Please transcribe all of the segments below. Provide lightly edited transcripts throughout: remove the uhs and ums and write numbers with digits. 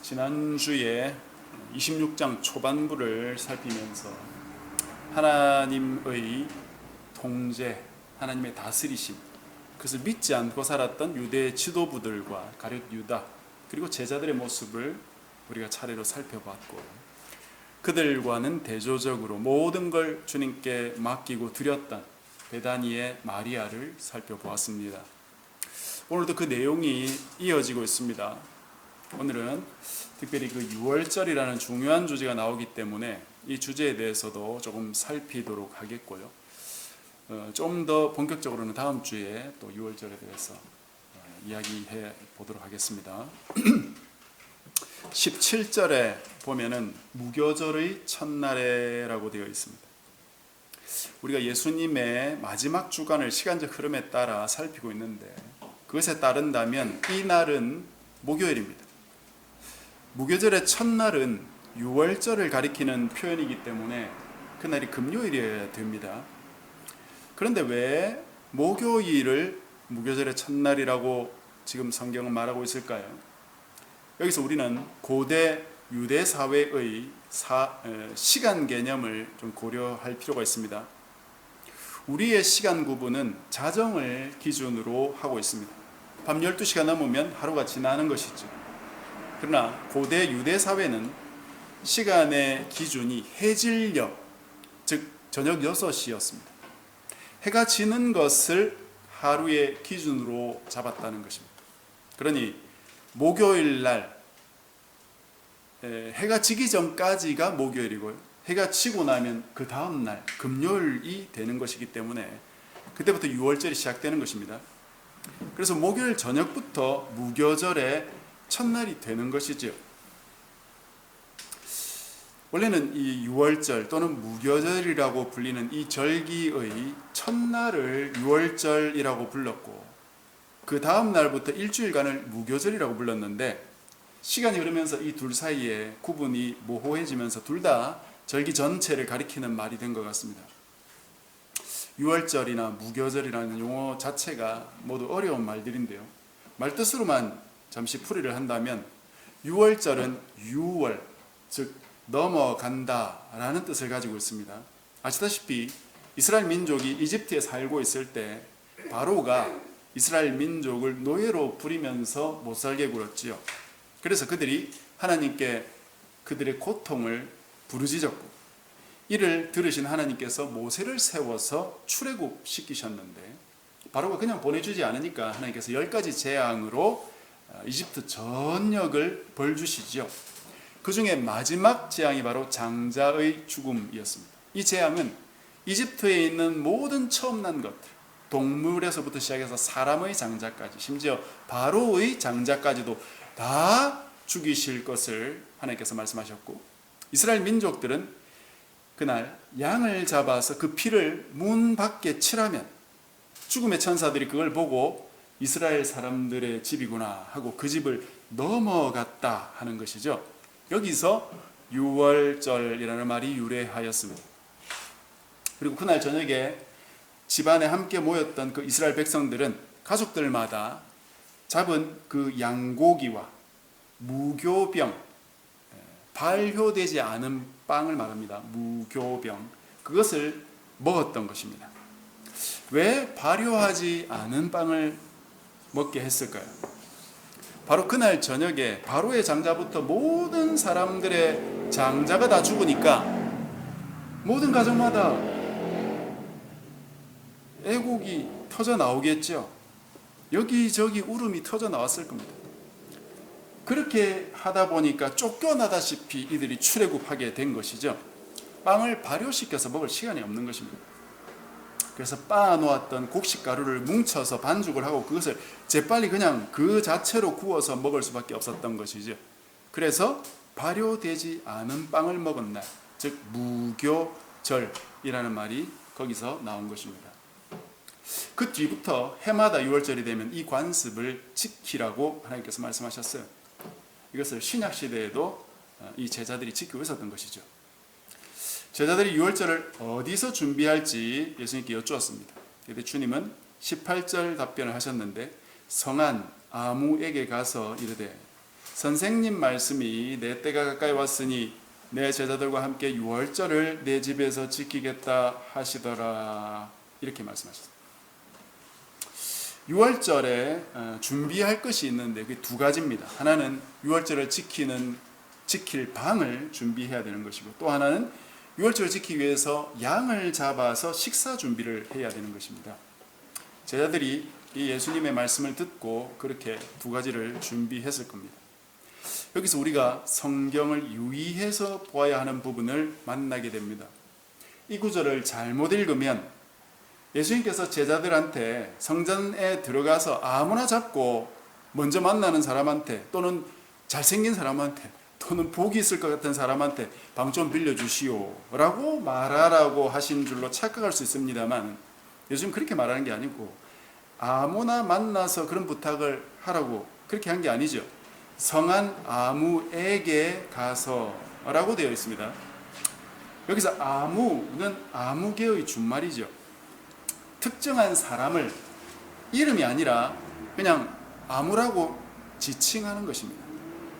지난주에 26장 초반부를 살피면서 하나님의 통제, 하나님의 다스리심, 그것을 믿지 않고 살았던 유대 지도부들과 가룟 유다 그리고 제자들의 모습을 우리가 차례로 살펴봤고, 그들과는 대조적으로 모든 걸 주님께 맡기고 드렸던 베다니의 마리아를 살펴보았습니다. 오늘도 그 내용이 이어지고 있습니다. 오늘은 특별히 그 유월절이라는 중요한 주제가 나오기 때문에 이 주제에 대해서도 조금 살피도록 하겠고요. 좀 더 본격적으로는 다음 주에 또 유월절에 대해서 이야기해 보도록 하겠습니다. 17절에 보면은 무교절의 첫날에라고 되어 있습니다. 우리가 예수님의 마지막 주간을 시간적 흐름에 따라 살피고 있는데, 그것에 따른다면 이 날은 목요일입니다. 무교절의 첫날은 유월절을 가리키는 표현이기 때문에 그날이 금요일이어야 됩니다. 그런데 왜 목요일을 무교절의 첫날이라고 지금 성경은 말하고 있을까요? 여기서 우리는 고대 유대 사회의 시간 개념을 좀 고려할 필요가 있습니다. 우리의 시간 구분은 자정을 기준으로 하고 있습니다. 밤 12시가 넘으면 하루가 지나는 것이죠. 그러나 고대 유대 사회는 시간의 기준이 해질녘, 즉 저녁 6시였습니다. 해가 지는 것을 하루의 기준으로 잡았다는 것입니다. 그러니 목요일 날 해가 지기 전까지가 목요일이고요, 해가 지고 나면 그 다음 날 금요일이 되는 것이기 때문에 그때부터 유월절이 시작되는 것입니다. 그래서 목요일 저녁부터 무교절의 첫날이 되는 것이죠. 원래는 이 유월절 또는 무교절이라고 불리는 이 절기의 첫날을 유월절이라고 불렀고, 그 다음 날부터 일주일간을 무교절이라고 불렀는데, 시간이 흐르면서 이 둘 사이에 구분이 모호해지면서 둘 다 절기 전체를 가리키는 말이 된 것 같습니다. 유월절이나 무교절이라는 용어 자체가 모두 어려운 말들인데요, 말뜻으로만 잠시 풀이를 한다면 유월절은 유월, 즉 넘어간다 라는 뜻을 가지고 있습니다. 아시다시피 이스라엘 민족이 이집트에 살고 있을 때 바로가 이스라엘 민족을 노예로 부리면서 못살게 굴었지요. 그래서 그들이 하나님께 그들의 고통을 부르짖었고, 이를 들으신 하나님께서 모세를 세워서 출애굽시키셨는데, 바로가 그냥 보내주지 않으니까 하나님께서 10가지 재앙으로 이집트 전역을 벌주시죠. 그 중에 마지막 재앙이 바로 장자의 죽음이었습니다. 이 재앙은 이집트에 있는 모든 처음 난 것들, 동물에서부터 시작해서 사람의 장자까지, 심지어 바로의 장자까지도 다 죽이실 것을 하나님께서 말씀하셨고, 이스라엘 민족들은 그날 양을 잡아서 그 피를 문 밖에 칠하면 죽음의 천사들이 그걸 보고 이스라엘 사람들의 집이구나 하고 그 집을 넘어갔다 하는 것이죠. 여기서 유월절이라는 말이 유래하였습니다. 그리고 그날 저녁에 집안에 함께 모였던 그 이스라엘 백성들은 가족들마다 잡은 그 양고기와 무교병, 발효되지 않은 빵을 말합니다. 무교병, 그것을 먹었던 것입니다. 왜 발효하지 않은 빵을 먹게 했을까요? 바로 그날 저녁에 바로의 장자부터 모든 사람들의 장자가 다 죽으니까 모든 가정마다 애곡이 터져 나오겠죠. 여기저기 울음이 터져 나왔을 겁니다. 그렇게 하다 보니까 쫓겨나다시피 이들이 출애굽하게 된 것이죠. 빵을 발효시켜서 먹을 시간이 없는 것입니다. 그래서 빻아놓았던 곡식가루를 뭉쳐서 반죽을 하고 그것을 재빨리 그냥 그 자체로 구워서 먹을 수밖에 없었던 것이죠. 그래서 발효되지 않은 빵을 먹은 날, 즉 무교절이라는 말이 거기서 나온 것입니다. 그 뒤부터 해마다 유월절이 되면 이 관습을 지키라고 하나님께서 말씀하셨어요. 이것을 신약시대에도 이 제자들이 지키고 있었던 것이죠. 제자들이 유월절을 어디서 준비할지 예수님께 여쭈었습니다. 그런데 주님은 18절 답변을 하셨는데, 성한 아무에게 가서 이르되 선생님 말씀이 내 때가 가까이 왔으니 내 제자들과 함께 유월절을 내 집에서 지키겠다 하시더라. 이렇게 말씀하셨습니다. 유월절에 준비할 것이 있는데 그게 두 가지입니다. 하나는 유월절을 지킬 방을 준비해야 되는 것이고, 또 하나는 유월절을 지키기 위해서 양을 잡아서 식사 준비를 해야 되는 것입니다. 제자들이 이 예수님의 말씀을 듣고 그렇게 두 가지를 준비했을 겁니다. 여기서 우리가 성경을 유의해서 보아야 하는 부분을 만나게 됩니다. 이 구절을 잘못 읽으면 예수님께서 제자들한테 성전에 들어가서 아무나 잡고 먼저 만나는 사람한테, 또는 잘생긴 사람한테, 또는 복이 있을 것 같은 사람한테 방 좀 빌려주시오 라고 말하라고 하신 줄로 착각할 수 있습니다만, 요즘 그렇게 말하는 게 아니고 아무나 만나서 그런 부탁을 하라고 그렇게 한 게 아니죠. 성한 아무에게 가서 라고 되어 있습니다. 여기서 아무는 아무개의 준말이죠. 특정한 사람을 이름이 아니라 그냥 아무라고 지칭하는 것입니다.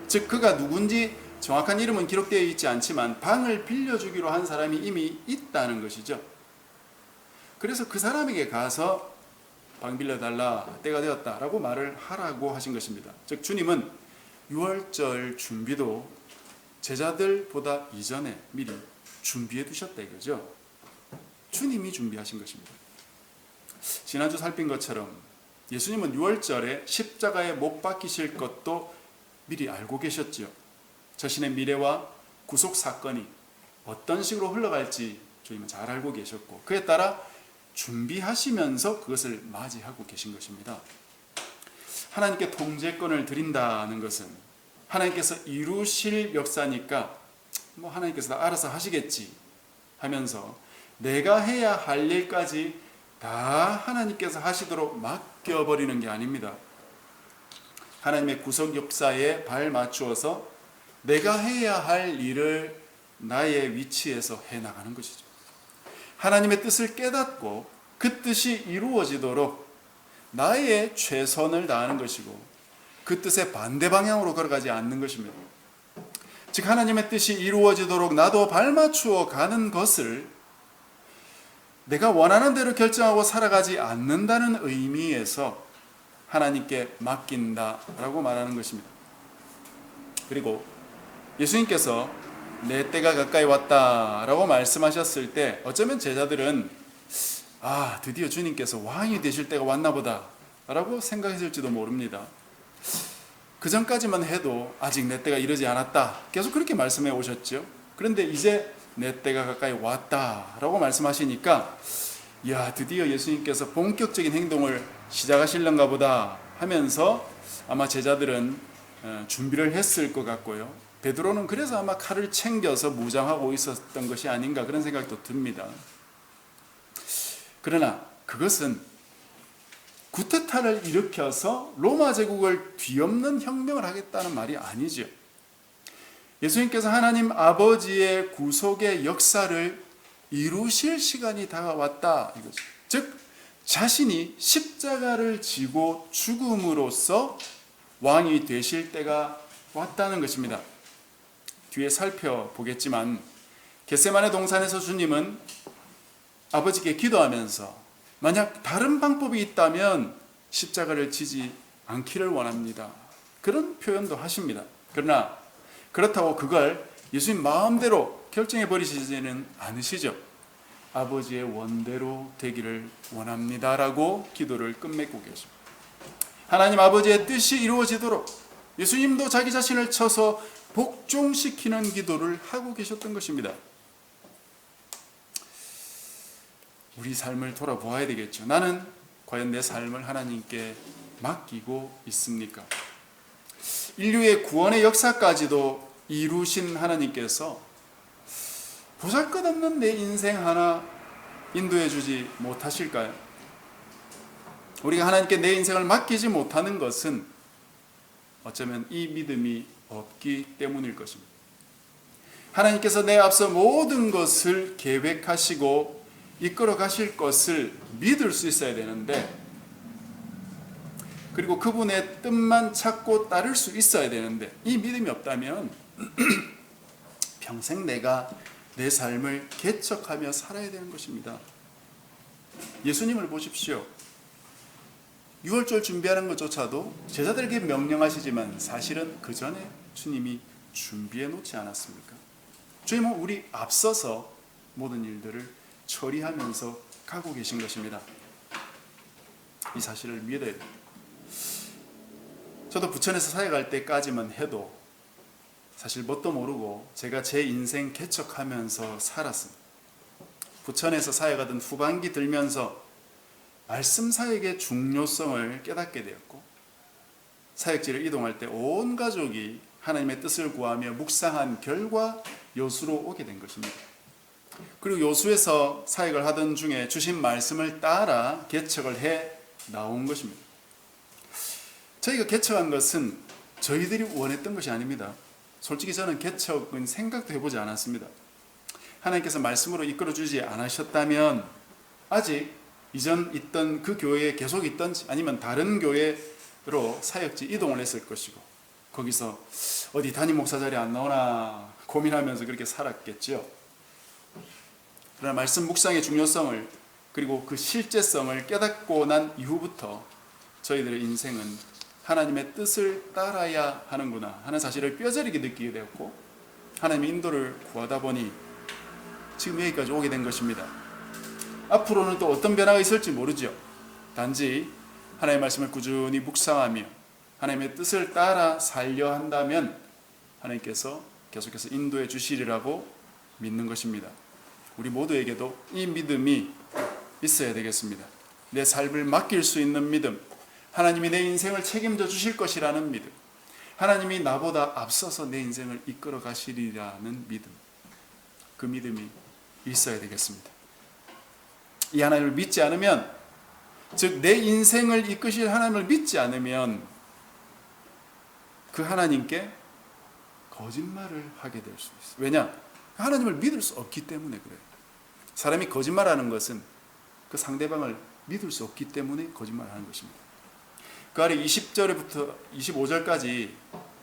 즉 그가 누군지 정확한 이름은 기록되어 있지 않지만 방을 빌려주기로 한 사람이 이미 있다는 것이죠. 그래서 그 사람에게 가서 방 빌려달라, 때가 되었다라고 말을 하라고 하신 것입니다. 즉 주님은 유월절 준비도 제자들보다 이전에 미리 준비해 두셨다 이거죠. 주님이 준비하신 것입니다. 지난주 살핀 것처럼 예수님은 유월절에 십자가에 못 박히실 것도 미리 알고 계셨죠. 자신의 미래와 구속 사건이 어떤 식으로 흘러갈지 주님은 잘 알고 계셨고, 그에 따라 준비하시면서 그것을 맞이하고 계신 것입니다. 하나님께 통제권을 드린다는 것은 하나님께서 이루실 역사니까 하나님께서 다 알아서 하시겠지 하면서 내가 해야 할 일까지 다 하나님께서 하시도록 맡겨버리는 게 아닙니다. 하나님의 구속 역사에 발 맞추어서 내가 해야 할 일을 나의 위치에서 해나가는 것이죠. 하나님의 뜻을 깨닫고 그 뜻이 이루어지도록 나의 최선을 다하는 것이고, 그 뜻의 반대 방향으로 걸어가지 않는 것입니다. 즉 하나님의 뜻이 이루어지도록 나도 발맞추어 가는 것을 내가 원하는 대로 결정하고 살아가지 않는다는 의미에서 하나님께 맡긴다라고 말하는 것입니다. 그리고 예수님께서 내 때가 가까이 왔다라고 말씀하셨을 때 어쩌면 제자들은 드디어 주님께서 왕이 되실 때가 왔나 보다 라고 생각했을지도 모릅니다. 그 전까지만 해도 아직 내 때가 이르지 않았다 계속 그렇게 말씀해 오셨죠. 그런데 이제 내 때가 가까이 왔다라고 말씀하시니까 드디어 예수님께서 본격적인 행동을 시작하실런가 보다 하면서 아마 제자들은 준비를 했을 것 같고요. 베드로는 그래서 아마 칼을 챙겨서 무장하고 있었던 것이 아닌가 그런 생각도 듭니다. 그러나 그것은 구테타를 일으켜서 로마 제국을 뒤엎는 혁명을 하겠다는 말이 아니죠. 예수님께서 하나님 아버지의 구속의 역사를 이루실 시간이 다가왔다 이거죠. 즉 자신이 십자가를 지고 죽음으로써 왕이 되실 때가 왔다는 것입니다. 뒤에 살펴보겠지만 겟세마네 동산에서 주님은 아버지께 기도하면서 만약 다른 방법이 있다면 십자가를 지지 않기를 원합니다. 그런 표현도 하십니다. 그러나 그렇다고 그걸 예수님 마음대로 결정해 버리시지는 않으시죠. 아버지의 원대로 되기를 원합니다라고 기도를 끝맺고 계십니다. 하나님 아버지의 뜻이 이루어지도록 예수님도 자기 자신을 쳐서 복종시키는 기도를 하고 계셨던 것입니다. 우리 삶을 돌아보아야 되겠죠. 나는 과연 내 삶을 하나님께 맡기고 있습니까? 인류의 구원의 역사까지도 이루신 하나님께서 보잘것없는 내 인생 하나 인도해 주지 못하실까요? 우리가 하나님께 내 인생을 맡기지 못하는 것은 어쩌면 이 믿음이 없기 때문일 것입니다. 하나님께서 내 앞서 모든 것을 계획하시고 이끌어 가실 것을 믿을 수 있어야 되는데, 그리고 그분의 뜻만 찾고 따를 수 있어야 되는데, 이 믿음이 없다면 평생 내가 내 삶을 개척하며 살아야 되는 것입니다. 예수님을 보십시오. 유월절 준비하는 것조차도 제자들에게 명령하시지만 사실은 그 전에 주님이 준비해 놓지 않았습니까? 주님은 우리 앞서서 모든 일들을 처리하면서 가고 계신 것입니다. 이 사실을 믿어야 됩니다. 저도 부천에서 사역할 때까지만 해도 사실 뭣도 모르고 제가 제 인생 개척하면서 살았습니다. 부천에서 사역하던 후반기 들면서 말씀 사역의 중요성을 깨닫게 되었고, 사역지를 이동할 때 온 가족이 하나님의 뜻을 구하며 묵상한 결과 여수로 오게 된 것입니다. 그리고 여수에서 사역을 하던 중에 주신 말씀을 따라 개척을 해 나온 것입니다. 저희가 개척한 것은 저희들이 원했던 것이 아닙니다. 솔직히 저는 개척은 생각도 해보지 않았습니다. 하나님께서 말씀으로 이끌어주지 않으셨다면 아직 이전 있던 그 교회에 계속 있던지 아니면 다른 교회로 사역지 이동을 했을 것이고, 거기서 어디 담임 목사 자리 안 나오나 고민하면서 그렇게 살았겠죠. 그러나 말씀 묵상의 중요성을, 그리고 그 실제성을 깨닫고 난 이후부터 저희들의 인생은 하나님의 뜻을 따라야 하는구나 하는 사실을 뼈저리게 느끼게 되었고, 하나님의 인도를 구하다 보니 지금 여기까지 오게 된 것입니다. 앞으로는 또 어떤 변화가 있을지 모르죠. 단지 하나님의 말씀을 꾸준히 묵상하며 하나님의 뜻을 따라 살려 한다면 하나님께서 계속해서 인도해 주시리라고 믿는 것입니다. 우리 모두에게도 이 믿음이 있어야 되겠습니다. 내 삶을 맡길 수 있는 믿음, 하나님이 내 인생을 책임져 주실 것이라는 믿음, 하나님이 나보다 앞서서 내 인생을 이끌어 가시리라는 믿음, 그 믿음이 있어야 되겠습니다. 이 하나님을 믿지 않으면, 즉 내 인생을 이끄실 하나님을 믿지 않으면 그 하나님께 거짓말을 하게 될 수 있어요. 왜냐? 하나님을 믿을 수 없기 때문에 그래요. 사람이 거짓말하는 것은 그 상대방을 믿을 수 없기 때문에 거짓말하는 것입니다. 그 아래 20절부터 25절까지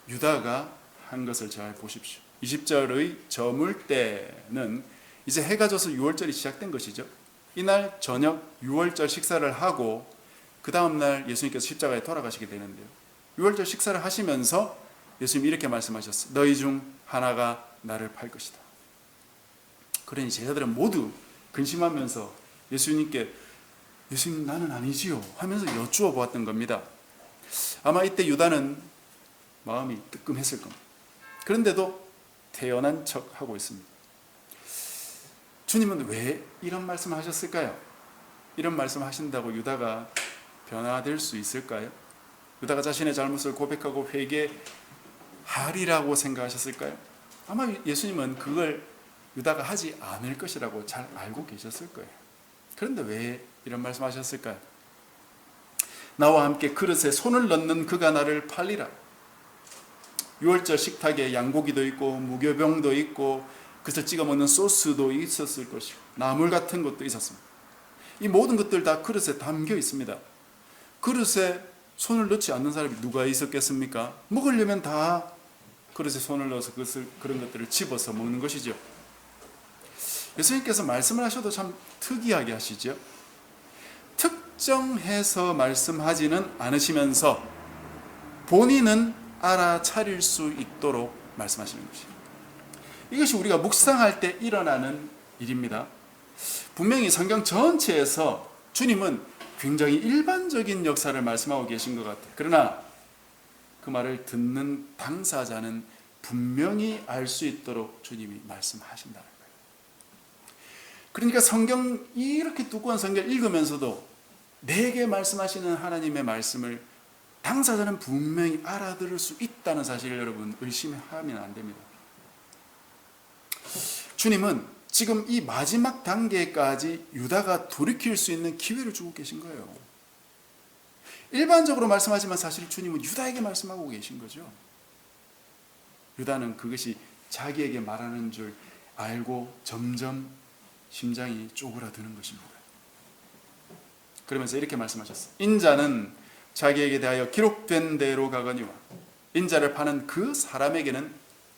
유다가 한 것을 잘 보십시오. 20절의 저물 때는 이제 해가 져서 유월절이 시작된 것이죠. 이날 저녁 유월절 식사를 하고 그 다음날 예수님께서 십자가에 돌아가시게 되는데요. 유월절 식사를 하시면서 예수님이 이렇게 말씀하셨어요. 너희 중 하나가 나를 팔 것이다. 그러니 제자들은 모두 근심하면서 예수님께 예수님 나는 아니지요 하면서 여쭈어 보았던 겁니다. 아마 이때 유다는 마음이 뜨끔했을 겁니다. 그런데도 태연한 척하고 있습니다. 주님은 왜 이런 말씀을 하셨을까요? 이런 말씀을 하신다고 유다가 변화될 수 있을까요? 유다가 자신의 잘못을 고백하고 회개하리라고 생각하셨을까요? 아마 예수님은 그걸 유다가 하지 않을 것이라고 잘 알고 계셨을 거예요. 그런데 왜 이런 말씀하셨을까요? 나와 함께 그릇에 손을 넣는 그가 나를 팔리라. 유월절 식탁에 양고기도 있고 무교병도 있고 그래서 찍어 먹는 소스도 있었을 것이고 나물 같은 것도 있었습니다. 이 모든 것들 다 그릇에 담겨 있습니다. 그릇에 손을 넣지 않는 사람이 누가 있었겠습니까? 먹으려면 다 그릇에 손을 넣어서 그런 것들을 집어서 먹는 것이죠. 예수님께서 말씀을 하셔도 참 특이하게 하시죠. 특정해서 말씀하지는 않으시면서 본인은 알아차릴 수 있도록 말씀하시는 것입니다. 이것이 우리가 묵상할 때 일어나는 일입니다. 분명히 성경 전체에서 주님은 굉장히 일반적인 역사를 말씀하고 계신 것 같아요. 그러나 그 말을 듣는 당사자는 분명히 알 수 있도록 주님이 말씀하신다는 거예요. 그러니까 성경, 이렇게 두꺼운 성경을 읽으면서도 내게 말씀하시는 하나님의 말씀을 당사자는 분명히 알아들을 수 있다는 사실을 여러분 의심하면 안 됩니다. 주님은 지금 이 마지막 단계까지 유다가 돌이킬 수 있는 기회를 주고 계신 거예요. 일반적으로 말씀하지만 사실 주님은 유다에게 말씀하고 계신 거죠. 유다는 그것이 자기에게 말하는 줄 알고 점점 심장이 쪼그라드는 것입니다. 그러면서 이렇게 말씀하셨어요. 인자는 자기에게 대하여 기록된 대로 가거니와 인자를 파는 그 사람에게는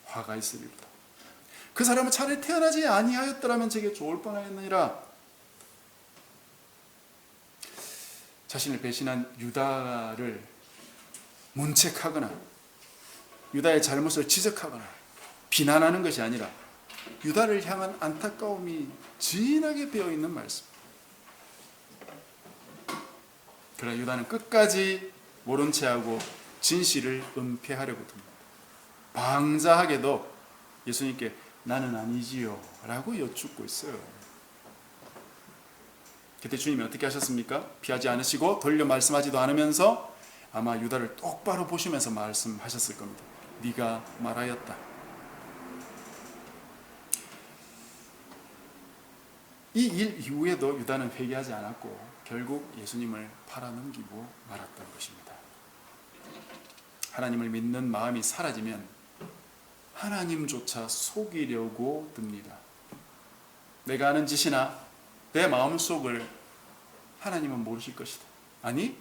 화가 있으리로다. 그 사람은 차라리 태어나지 아니하였더라면 제게 좋을 뻔하였느니라. 자신을 배신한 유다를 문책하거나 유다의 잘못을 지적하거나 비난하는 것이 아니라 유다를 향한 안타까움이 진하게 배어있는 말씀. 그러나 유다는 끝까지 모른 채하고 진실을 은폐하려고 듭니다. 방자하게도 예수님께 나는 아니지요 라고 여쭙고 있어요. 그때 주님이 어떻게 하셨습니까? 피하지 않으시고 돌려 말씀하지도 않으면서 아마 유다를 똑바로 보시면서 말씀하셨을 겁니다. 네가 말하였다. 이 일 이후에도 유다는 회개하지 않았고 결국 예수님을 팔아넘기고 말았던 것입니다. 하나님을 믿는 마음이 사라지면 하나님조차 속이려고 듭니다. 내가 하는 짓이나 내 마음속을 하나님은 모르실 것이다. 아니,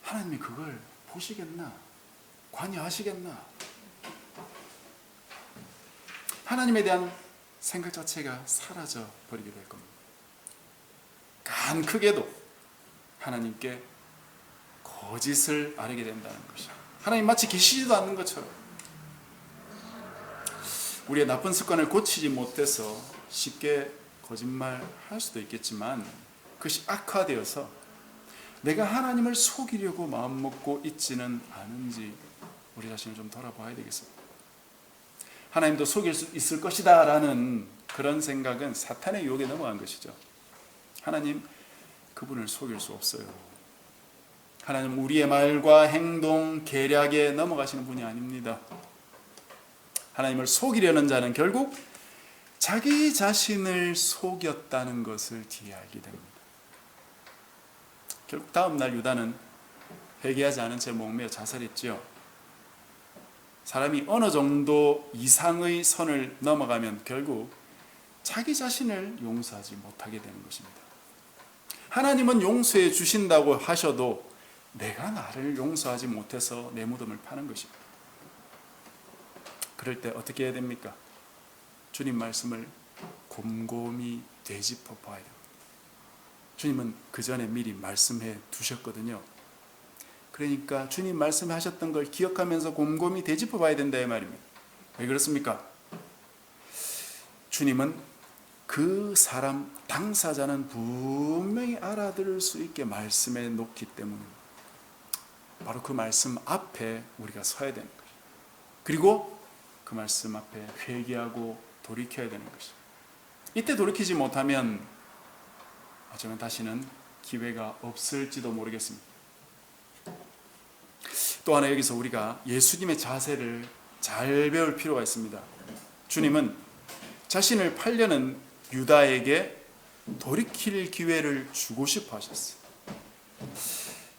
하나님이 그걸 보시겠나? 관여하시겠나? 하나님에 대한 생각 자체가 사라져 버리게 될 겁니다. 간 크게도 하나님께 거짓을 아뢰게 된다는 것이죠. 하나님 마치 계시지도 않는 것처럼 우리의 나쁜 습관을 고치지 못해서 쉽게 거짓말할 수도 있겠지만 그것이 악화되어서 내가 하나님을 속이려고 마음먹고 있지는 않은지 우리 자신을 좀 돌아봐야 되겠습니다. 하나님도 속일 수 있을 것이다 라는 그런 생각은 사탄의 유혹에 넘어간 것이죠. 하나님 그분을 속일 수 없어요. 하나님 우리의 말과 행동, 계략에 넘어가시는 분이 아닙니다. 하나님을 속이려는 자는 결국 자기 자신을 속였다는 것을 뒤에 알게 됩니다. 결국 다음 날 유다는 회개하지 않은 채 목매어 자살했지요. 사람이 어느 정도 이상의 선을 넘어가면 결국 자기 자신을 용서하지 못하게 되는 것입니다. 하나님은 용서해 주신다고 하셔도 내가 나를 용서하지 못해서 내 무덤을 파는 것입니다. 그럴 때 어떻게 해야 됩니까? 주님 말씀을 곰곰이 되짚어 봐야 됩니다. 주님은 그 전에 미리 말씀해 두셨거든요. 그러니까 주님 말씀하셨던 걸 기억하면서 곰곰이 되짚어 봐야 된다 이 말입니다. 왜 그렇습니까? 주님은 그 사람 당사자는 분명히 알아들을 수 있게 말씀해 놓기 때문입니다. 바로 그 말씀 앞에 우리가 서야 되는 거죠. 그리고 그 말씀 앞에 회개하고 돌이켜야 되는 것이죠. 이때 돌이키지 못하면 어쩌면 다시는 기회가 없을지도 모르겠습니다. 또 하나 여기서 우리가 예수님의 자세를 잘 배울 필요가 있습니다. 주님은 자신을 팔려는 유다에게 돌이킬 기회를 주고 싶어 하셨어요.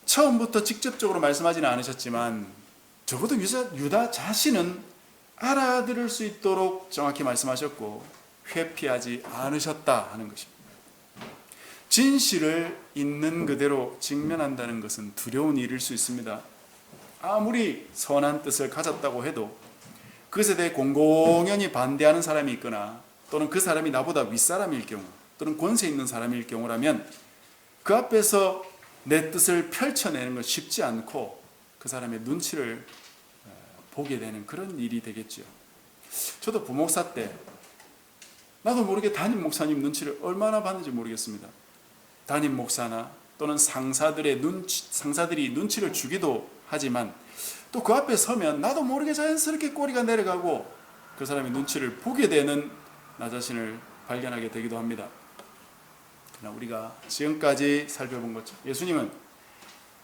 처음부터 직접적으로 말씀하지는 않으셨지만 적어도 유다 자신은 알아들을 수 있도록 정확히 말씀하셨고 회피하지 않으셨다 하는 것입니다. 진실을 있는 그대로 직면한다는 것은 두려운 일일 수 있습니다. 아무리 선한 뜻을 가졌다고 해도 그것에 대해 공공연히 반대하는 사람이 있거나 또는 그 사람이 나보다 윗사람일 경우 또는 권세 있는 사람일 경우라면 그 앞에서 내 뜻을 펼쳐내는 건 쉽지 않고 그 사람의 눈치를 보게 되는 그런 일이 되겠죠. 저도 부목사 때 나도 모르게 담임 목사님 눈치를 얼마나 봤는지 모르겠습니다. 담임 목사나 또는 상사들이 눈치를 주기도 하지만 또 그 앞에 서면 나도 모르게 자연스럽게 꼬리가 내려가고 그 사람의 눈치를 보게 되는 나 자신을 발견하게 되기도 합니다. 그러나 우리가 지금까지 살펴본 것처럼 예수님은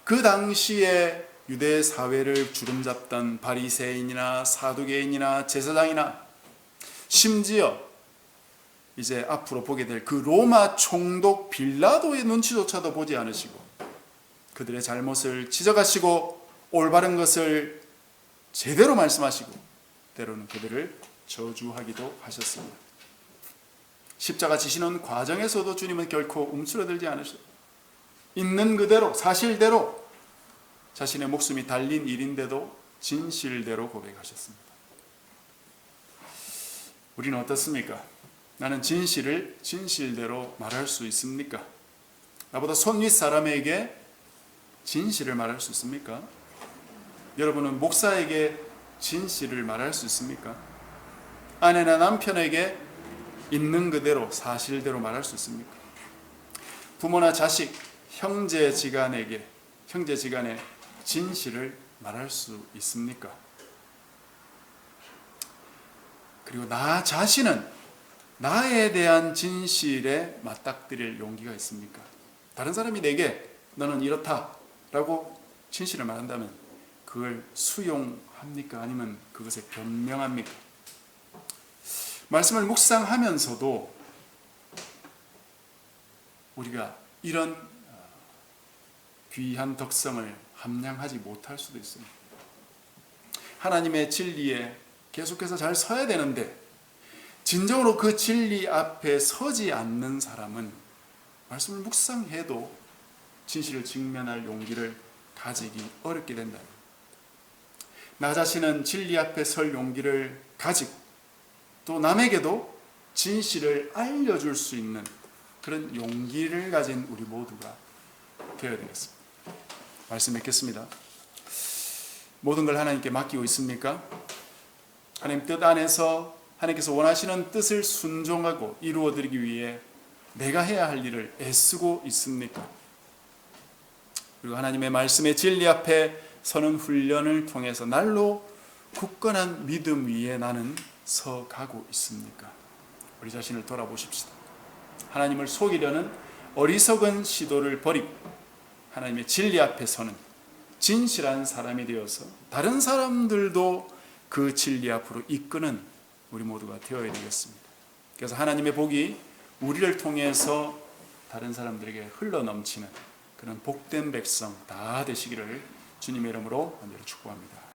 그 당시에 유대 사회를 주름잡던 바리새인이나 사두개인이나 제사장이나 심지어 이제 앞으로 보게 될 그 로마 총독 빌라도의 눈치조차도 보지 않으시고 그들의 잘못을 지적하시고 올바른 것을 제대로 말씀하시고 때로는 그들을 저주하기도 하셨습니다. 십자가 지시는 과정에서도 주님은 결코 움츠러들지 않으셨습니다. 있는 그대로 사실대로 자신의 목숨이 달린 일인데도 진실대로 고백하셨습니다. 우리는 어떻습니까? 나는 진실을 진실대로 말할 수 있습니까? 나보다 손 윗 사람에게 진실을 말할 수 있습니까? 여러분은 목사에게 진실을 말할 수 있습니까? 아내나 남편에게 있는 그대로 사실대로 말할 수 있습니까? 부모나 자식, 형제지간에 진실을 말할 수 있습니까? 그리고 나 자신은 나에 대한 진실에 맞닥뜨릴 용기가 있습니까? 다른 사람이 내게 너는 이렇다 라고 진실을 말한다면 그걸 수용합니까? 아니면 그것에 변명합니까? 말씀을 묵상하면서도 우리가 이런 귀한 덕성을 함량하지 못할 수도 있습니다. 하나님의 진리에 계속해서 잘 서야 되는데 진정으로 그 진리 앞에 서지 않는 사람은 말씀을 묵상해도 진실을 직면할 용기를 가지기 어렵게 된다. 나 자신은 진리 앞에 설 용기를 가지고 또 남에게도 진실을 알려줄 수 있는 그런 용기를 가진 우리 모두가 되어야 되겠습니다. 말씀 맺겠습니다. 모든 걸 하나님께 맡기고 있습니까? 하나님 뜻 안에서 하나님께서 원하시는 뜻을 순종하고 이루어드리기 위해 내가 해야 할 일을 애쓰고 있습니까? 그리고 하나님의 말씀의 진리 앞에 서는 훈련을 통해서 날로 굳건한 믿음 위에 나는 서가고 있습니까? 우리 자신을 돌아보십시다. 하나님을 속이려는 어리석은 시도를 버리고 하나님의 진리 앞에 서는 진실한 사람이 되어서 다른 사람들도 그 진리 앞으로 이끄는 우리 모두가 되어야 되겠습니다. 그래서 하나님의 복이 우리를 통해서 다른 사람들에게 흘러넘치는 그런 복된 백성 다 되시기를 주님의 이름으로 간절히 축복합니다.